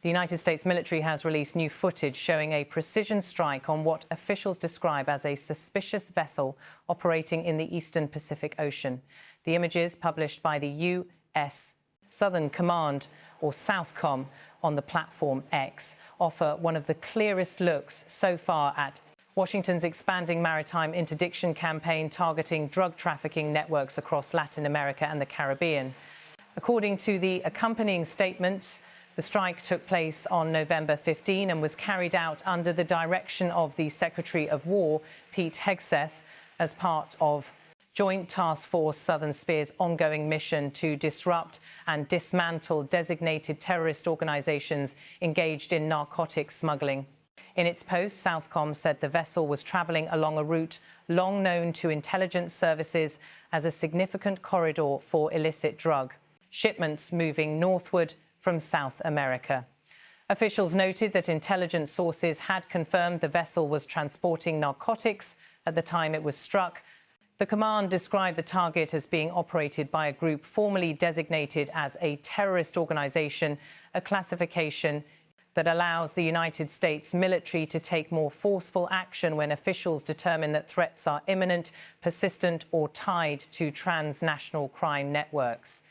The United States military has released new footage showing a precision strike on what officials describe as a suspicious vessel operating in the eastern Pacific Ocean. The images, published by the U.S. Southern Command, or Southcom, on the platform X, offer one of the clearest looks so far at Washington's expanding maritime interdiction campaign targeting drug trafficking networks across Latin America and the Caribbean. According to the accompanying statement, the strike took place on November 15 and was carried out under the direction of the Secretary of War, Pete Hegseth, as part of Joint Task Force Southern Spear's ongoing mission to disrupt and dismantle designated terrorist organizations engaged in narcotics smuggling. In its post, Southcom said the vessel was traveling along a route long known to intelligence services as a significant corridor for illicit drug shipments moving northward from South America. Officials noted that intelligence sources had confirmed the vessel was transporting narcotics at the time it was struck. The command described the target as being operated by a group formally designated as a terrorist organization, a classification that allows the United States military to take more forceful action when officials determine that threats are imminent, persistent, or tied to transnational crime networks.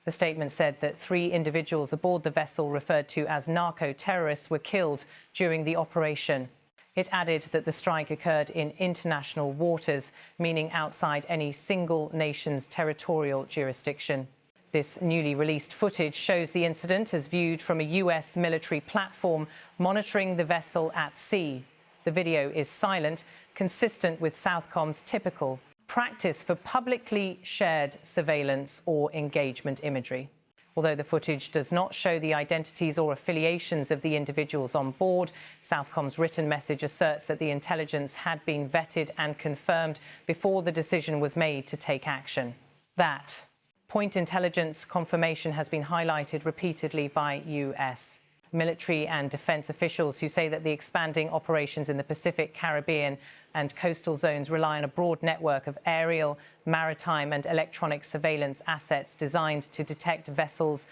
The statement said that 3 individuals aboard the vessel, referred to as narco-terrorists, were killed during the operation. It added that the strike occurred in international waters, meaning outside any single nation's territorial jurisdiction. This newly released footage shows the incident as viewed from a U.S. military platform monitoring the vessel at sea. The video is silent, consistent with Southcom's typical practice for publicly shared surveillance or engagement imagery. Although the footage does not show the identities or affiliations of the individuals on board, Southcom's written message asserts that the intelligence had been vetted and confirmed before the decision was made to take action. That point intelligence confirmation has been highlighted repeatedly by U.S. military and defense officials who say that the expanding operations in the Pacific, Caribbean and coastal zones rely on a broad network of aerial, maritime and electronic surveillance assets designed to detect vessels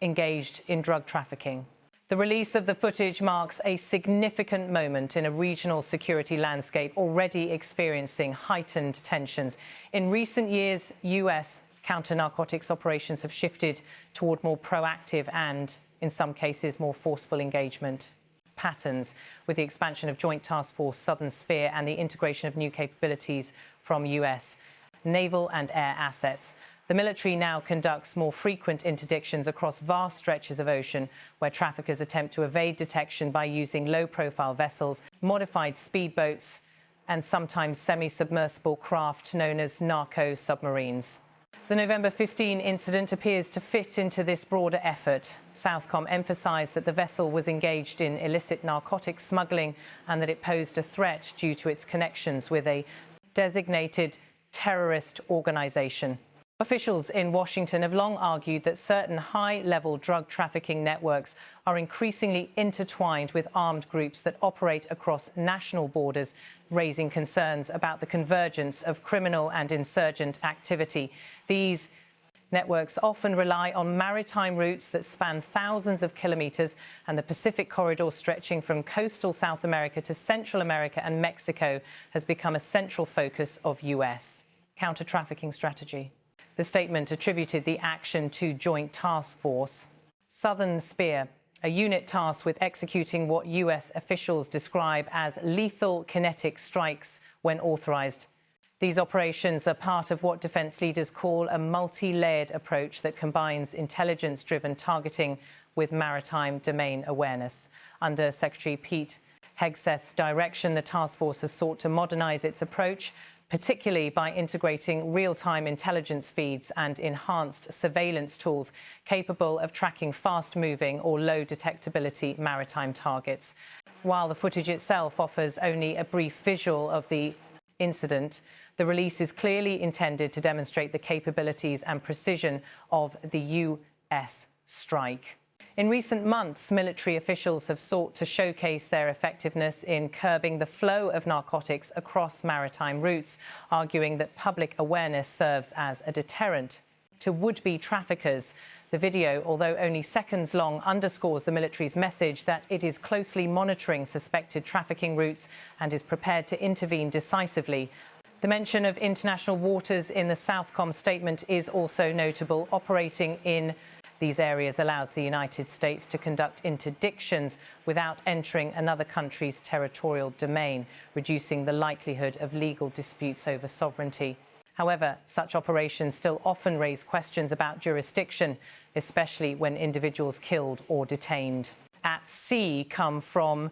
engaged in drug trafficking. The release of the footage marks a significant moment in a regional security landscape already experiencing heightened tensions. In recent years, U.S. counter-narcotics operations have shifted toward more proactive and, in some cases, more forceful engagement patterns, with the expansion of Joint Task Force Southern Spear and the integration of new capabilities from U.S. naval and air assets. The military now conducts more frequent interdictions across vast stretches of ocean where traffickers attempt to evade detection by using low-profile vessels, modified speedboats and sometimes semi-submersible craft known as narco-submarines. The November 15 incident appears to fit into this broader effort. Southcom emphasised that the vessel was engaged in illicit narcotics smuggling and that it posed a threat due to its connections with a designated terrorist organisation. Officials in Washington have long argued that certain high-level drug trafficking networks are increasingly intertwined with armed groups that operate across national borders, raising concerns about the convergence of criminal and insurgent activity. These networks often rely on maritime routes that span thousands of kilometres, and the Pacific corridor stretching from coastal South America to Central America and Mexico has become a central focus of U.S. counter-trafficking strategy. The statement attributed the action to Joint Task Force Southern Spear, a unit tasked with executing what U.S. officials describe as lethal kinetic strikes when authorized. These operations are part of what defense leaders call a multi-layered approach that combines intelligence-driven targeting with maritime domain awareness. Under Secretary Pete Hegseth's direction, the task force has sought to modernize its approach, particularly by integrating real-time intelligence feeds and enhanced surveillance tools capable of tracking fast-moving or low-detectability maritime targets. While the footage itself offers only a brief visual of the incident, the release is clearly intended to demonstrate the capabilities and precision of the U.S. strike. In recent months, military officials have sought to showcase their effectiveness in curbing the flow of narcotics across maritime routes, arguing that public awareness serves as a deterrent. to would-be traffickers. The video, although only seconds long, underscores the military's message that it is closely monitoring suspected trafficking routes and is prepared to intervene decisively. The mention of international waters in the Southcom statement is also notable. Operating in these areas allows the United States to conduct interdictions without entering another country's territorial domain, reducing the likelihood of legal disputes over sovereignty. However, such operations still often raise questions about jurisdiction, especially when individuals killed or detained at sea come from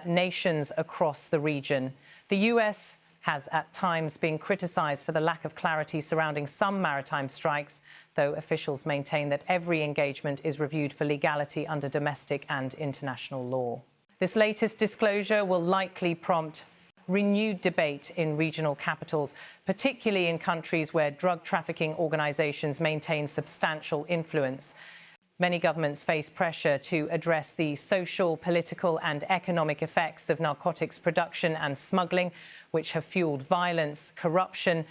nations across the region. The US has at times been criticised for the lack of clarity surrounding some maritime strikes, though officials maintain that every engagement is reviewed for legality under domestic and international law. This latest disclosure will likely prompt renewed debate in regional capitals, particularly in countries where drug trafficking organisations maintain substantial influence. Many governments face pressure to address the social, political and economic effects of narcotics production and smuggling, which have fueled violence, corruption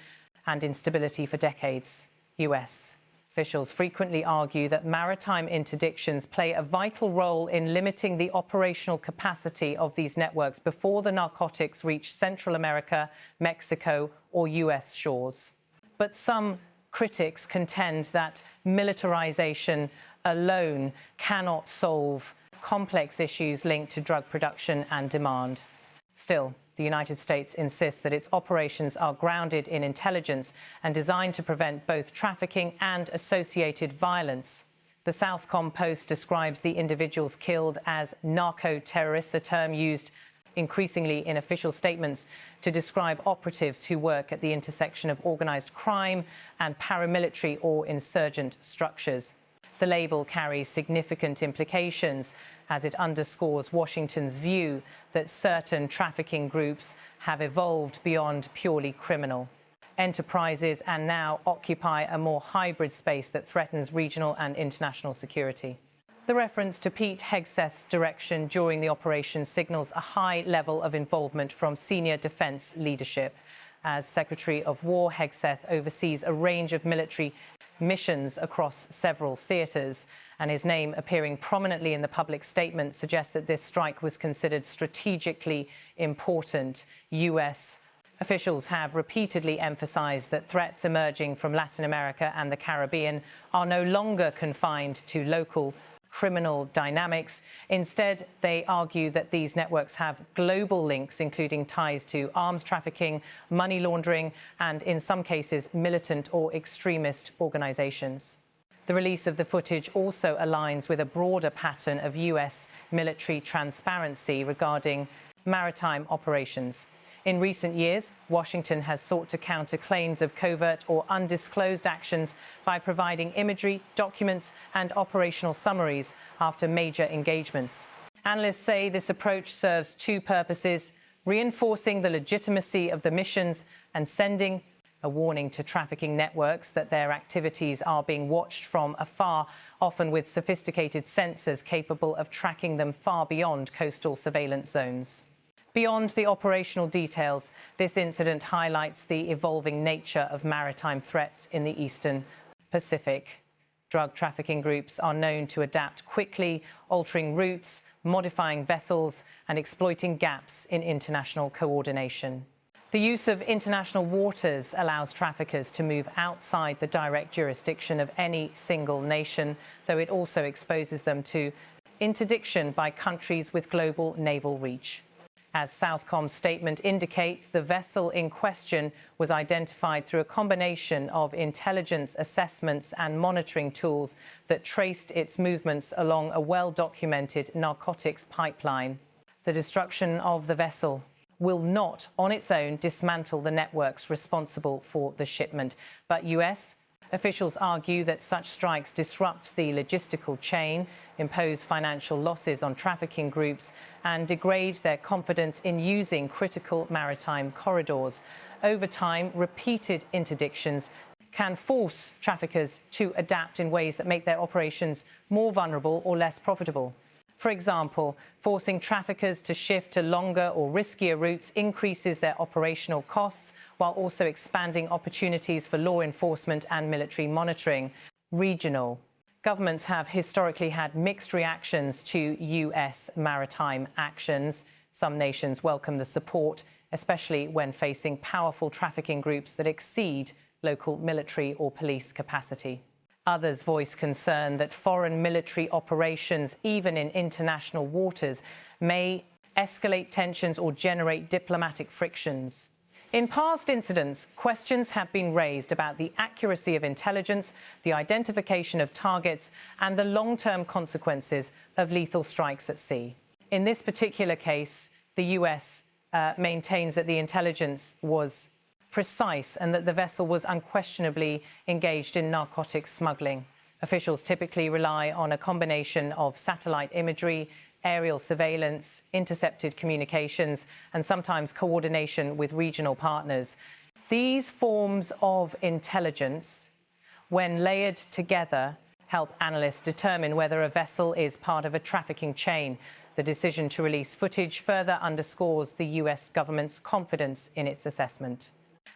and instability for decades. US officials frequently argue that maritime interdictions play a vital role in limiting the operational capacity of these networks before the narcotics reach Central America, Mexico or US shores. But some critics contend that militarization alone cannot solve complex issues linked to drug production and demand. Still, the United States insists that its operations are grounded in intelligence and designed to prevent both trafficking and associated violence. The Southcom Post describes the individuals killed as narco-terrorists, a term used increasingly in official statements to describe operatives who work at the intersection of organised crime and paramilitary or insurgent structures. The label carries significant implications as it underscores Washington's view that certain trafficking groups have evolved beyond purely criminal enterprises and now occupy a more hybrid space that threatens regional and international security. The reference to Pete Hegseth's direction during the operation signals a high level of involvement from senior defence leadership. As Secretary of War, Hegseth oversees a range of military missions across several theatres, and his name appearing prominently in the public statement suggests that this strike was considered strategically important. US officials have repeatedly emphasised that threats emerging from Latin America and the Caribbean are no longer confined to local criminal dynamics. Instead, they argue that these networks have global links, including ties to arms trafficking, money laundering, and in some cases, militant or extremist organisations. The release of the footage also aligns with a broader pattern of US military transparency regarding maritime operations. In recent years, Washington has sought to counter claims of covert or undisclosed actions by providing imagery, documents and operational summaries after major engagements. Analysts say this approach serves two purposes: reinforcing the legitimacy of the missions and sending a warning to trafficking networks that their activities are being watched from afar, often with sophisticated sensors capable of tracking them far beyond coastal surveillance zones. Beyond the operational details, this incident highlights the evolving nature of maritime threats in the Eastern Pacific. Drug trafficking groups are known to adapt quickly, altering routes, modifying vessels, and exploiting gaps in international coordination. The use of international waters allows traffickers to move outside the direct jurisdiction of any single nation, though it also exposes them to interdiction by countries with global naval reach. As Southcom's statement indicates, the vessel in question was identified through a combination of intelligence assessments and monitoring tools that traced its movements along a well-documented narcotics pipeline. The destruction of the vessel will not, on its own, dismantle the networks responsible for the shipment, but US officials argue that such strikes disrupt the logistical chain, impose financial losses on trafficking groups, and degrade their confidence in using critical maritime corridors. Over time, repeated interdictions can force traffickers to adapt in ways that make their operations more vulnerable or less profitable. For example, forcing traffickers to shift to longer or riskier routes increases their operational costs, while also expanding opportunities for law enforcement and military monitoring. Regional. Governments have historically had mixed reactions to US maritime actions. Some nations welcome the support, especially when facing powerful trafficking groups that exceed local military or police capacity. Others voice concern that foreign military operations, even in international waters, may escalate tensions or generate diplomatic frictions. In past incidents, questions have been raised about the accuracy of intelligence, the identification of targets, and the long-term consequences of lethal strikes at sea. In this particular case, the US maintains that the intelligence was precise and that the vessel was unquestionably engaged in narcotics smuggling. Officials typically rely on a combination of satellite imagery, aerial surveillance, intercepted communications, and sometimes coordination with regional partners. These forms of intelligence, when layered together, help analysts determine whether a vessel is part of a trafficking chain. The decision to release footage further underscores the US government's confidence in its assessment.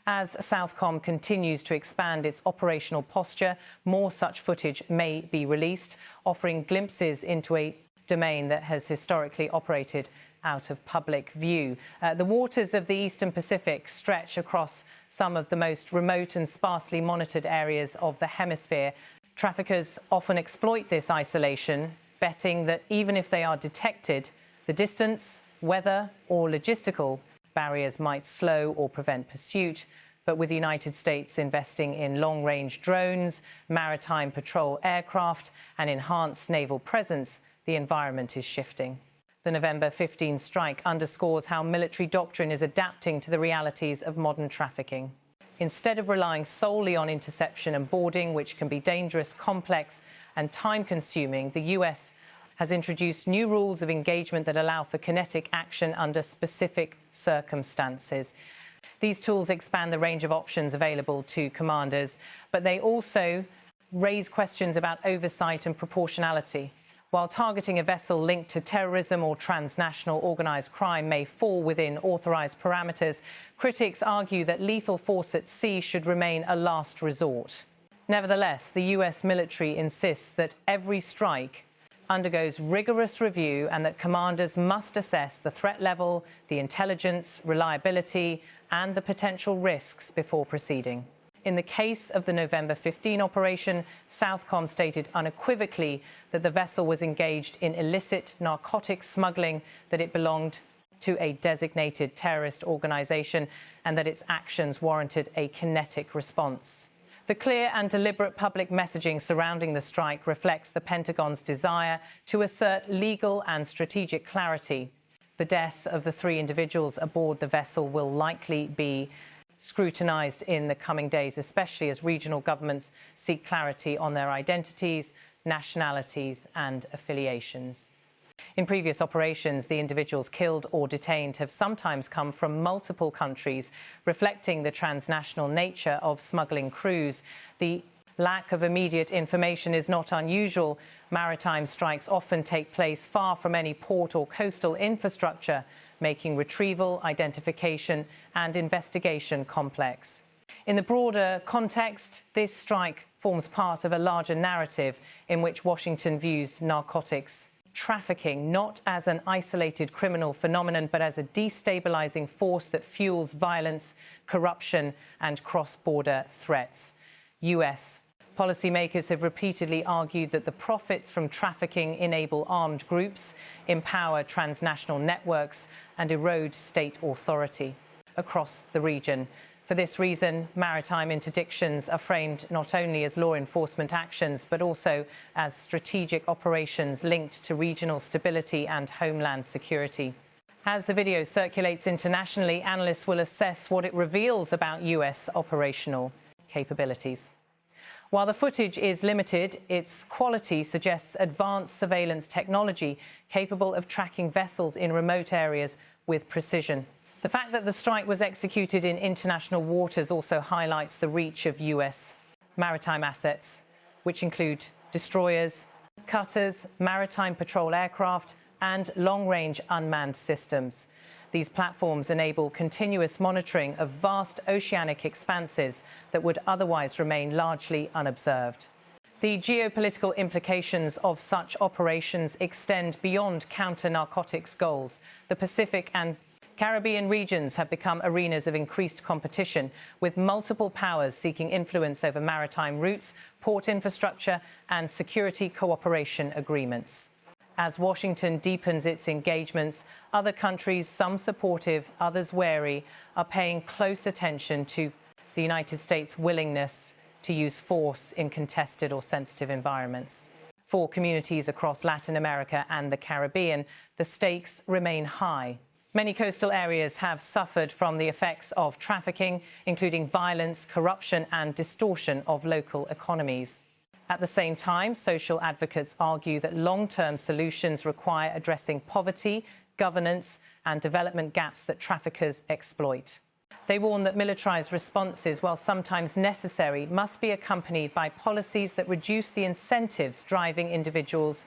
As Southcom continues to expand its operational posture, more such footage may be released, offering glimpses into a domain that has historically operated out of public view. The waters of the Eastern Pacific stretch across some of the most remote and sparsely monitored areas of the hemisphere. Traffickers often exploit this isolation, betting that even if they are detected, the distance, weather, or logistical barriers might slow or prevent pursuit. But with the United States investing in long-range drones, maritime patrol aircraft, and enhanced naval presence, the environment is shifting. The November 15 strike underscores how military doctrine is adapting to the realities of modern trafficking. Instead of relying solely on interception and boarding, which can be dangerous, complex, and time-consuming, the US has introduced new rules of engagement that allow for kinetic action under specific circumstances. These tools expand the range of options available to commanders, but they also raise questions about oversight and proportionality. While targeting a vessel linked to terrorism or transnational organised crime may fall within authorised parameters, critics argue that lethal force at sea should remain a last resort. Nevertheless, the US military insists that every strike undergoes rigorous review and that commanders must assess the threat level, the intelligence, reliability, and the potential risks before proceeding. In the case of the November 15 operation, Southcom stated unequivocally that the vessel was engaged in illicit narcotics smuggling, that it belonged to a designated terrorist organisation, and that its actions warranted a kinetic response. The clear and deliberate public messaging surrounding the strike reflects the Pentagon's desire to assert legal and strategic clarity. The death of the 3 individuals aboard the vessel will likely be scrutinised in the coming days, especially as regional governments seek clarity on their identities, nationalities, and affiliations. In previous operations, the individuals killed or detained have sometimes come from multiple countries, reflecting the transnational nature of smuggling crews. The lack of immediate information is not unusual. Maritime strikes often take place far from any port or coastal infrastructure, making retrieval, identification, and investigation complex. In the broader context, this strike forms part of a larger narrative in which Washington views narcotics trafficking not as an isolated criminal phenomenon, but as a destabilizing force that fuels violence, corruption, and cross-border threats. US policymakers have repeatedly argued that the profits from trafficking enable armed groups, empower transnational networks, and erode state authority across the region. For this reason, maritime interdictions are framed not only as law enforcement actions, but also as strategic operations linked to regional stability and homeland security. As the video circulates internationally, analysts will assess what it reveals about US operational capabilities. While the footage is limited, its quality suggests advanced surveillance technology capable of tracking vessels in remote areas with precision. The fact that the strike was executed in international waters also highlights the reach of US maritime assets, which include destroyers, cutters, maritime patrol aircraft, and long-range unmanned systems. These platforms enable continuous monitoring of vast oceanic expanses that would otherwise remain largely unobserved. The geopolitical implications of such operations extend beyond counter-narcotics goals. The Pacific and Caribbean regions have become arenas of increased competition, with multiple powers seeking influence over maritime routes, port infrastructure, and security cooperation agreements. As Washington deepens its engagements, other countries, some supportive, others wary, are paying close attention to the United States' willingness to use force in contested or sensitive environments. For communities across Latin America and the Caribbean, the stakes remain high. Many coastal areas have suffered from the effects of trafficking, including violence, corruption, and distortion of local economies. At the same time, social advocates argue that long-term solutions require addressing poverty, governance, and development gaps that traffickers exploit. They warn that militarized responses, while sometimes necessary, must be accompanied by policies that reduce the incentives driving individuals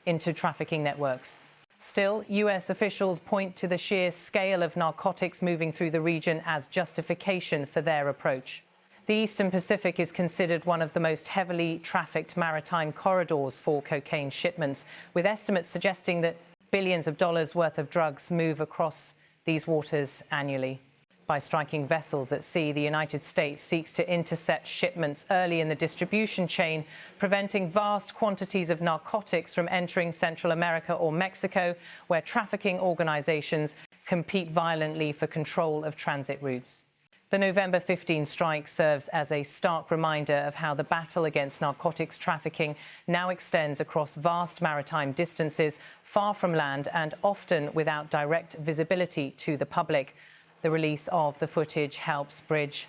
into trafficking networks. Still, US officials point to the sheer scale of narcotics moving through the region as justification for their approach. The Eastern Pacific is considered one of the most heavily trafficked maritime corridors for cocaine shipments, with estimates suggesting that billions of dollars worth of drugs move across these waters annually. By striking vessels at sea, the United States seeks to intercept shipments early in the distribution chain, preventing vast quantities of narcotics from entering Central America or Mexico, where trafficking organizations compete violently for control of transit routes. The November 15 strike serves as a stark reminder of how the battle against narcotics trafficking now extends across vast maritime distances, far from land and often without direct visibility to the public. The release of the footage helps bridge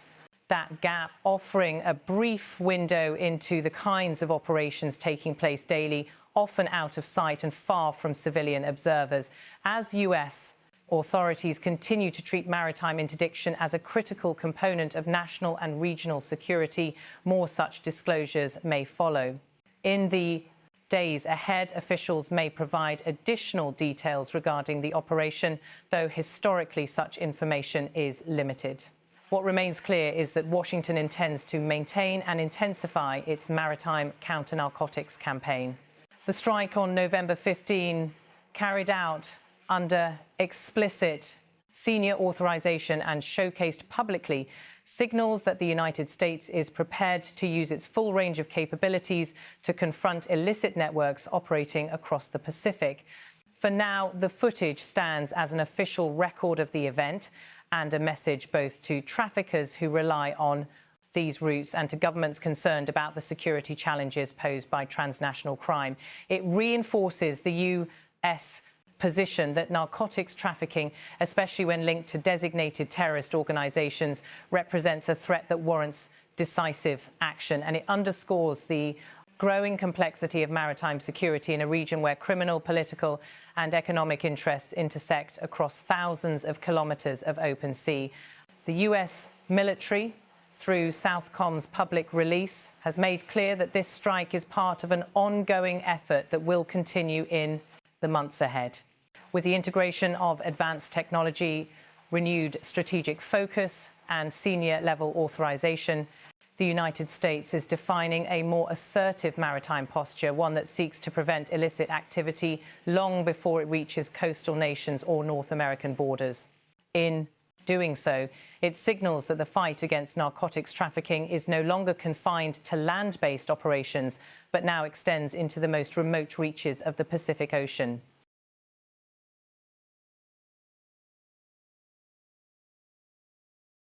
that gap, offering a brief window into the kinds of operations taking place daily, often out of sight and far from civilian observers. As US authorities continue to treat maritime interdiction as a critical component of national and regional security, more such disclosures may follow. In the days ahead, officials may provide additional details regarding the operation, though historically such information is limited. What remains clear is that Washington intends to maintain and intensify its maritime counter-narcotics campaign. The strike on November 15, carried out under explicit senior authorization and showcased publicly, signals that the United States is prepared to use its full range of capabilities to confront illicit networks operating across the Pacific. For now, the footage stands as an official record of the event and a message both to traffickers who rely on these routes and to governments concerned about the security challenges posed by transnational crime. It reinforces the U.S. position that narcotics trafficking, especially when linked to designated terrorist organizations, represents a threat that warrants decisive action. And it underscores the growing complexity of maritime security in a region where criminal, political, and economic interests intersect across thousands of kilometers of open sea. The U.S. military, through Southcom's public release, has made clear that this strike is part of an ongoing effort that will continue in the months ahead. With the integration of advanced technology, renewed strategic focus, and senior-level authorization, the United States is defining a more assertive maritime posture, one that seeks to prevent illicit activity long before it reaches coastal nations or North American borders. In doing so, it signals that the fight against narcotics trafficking is no longer confined to land-based operations, but now extends into the most remote reaches of the Pacific Ocean.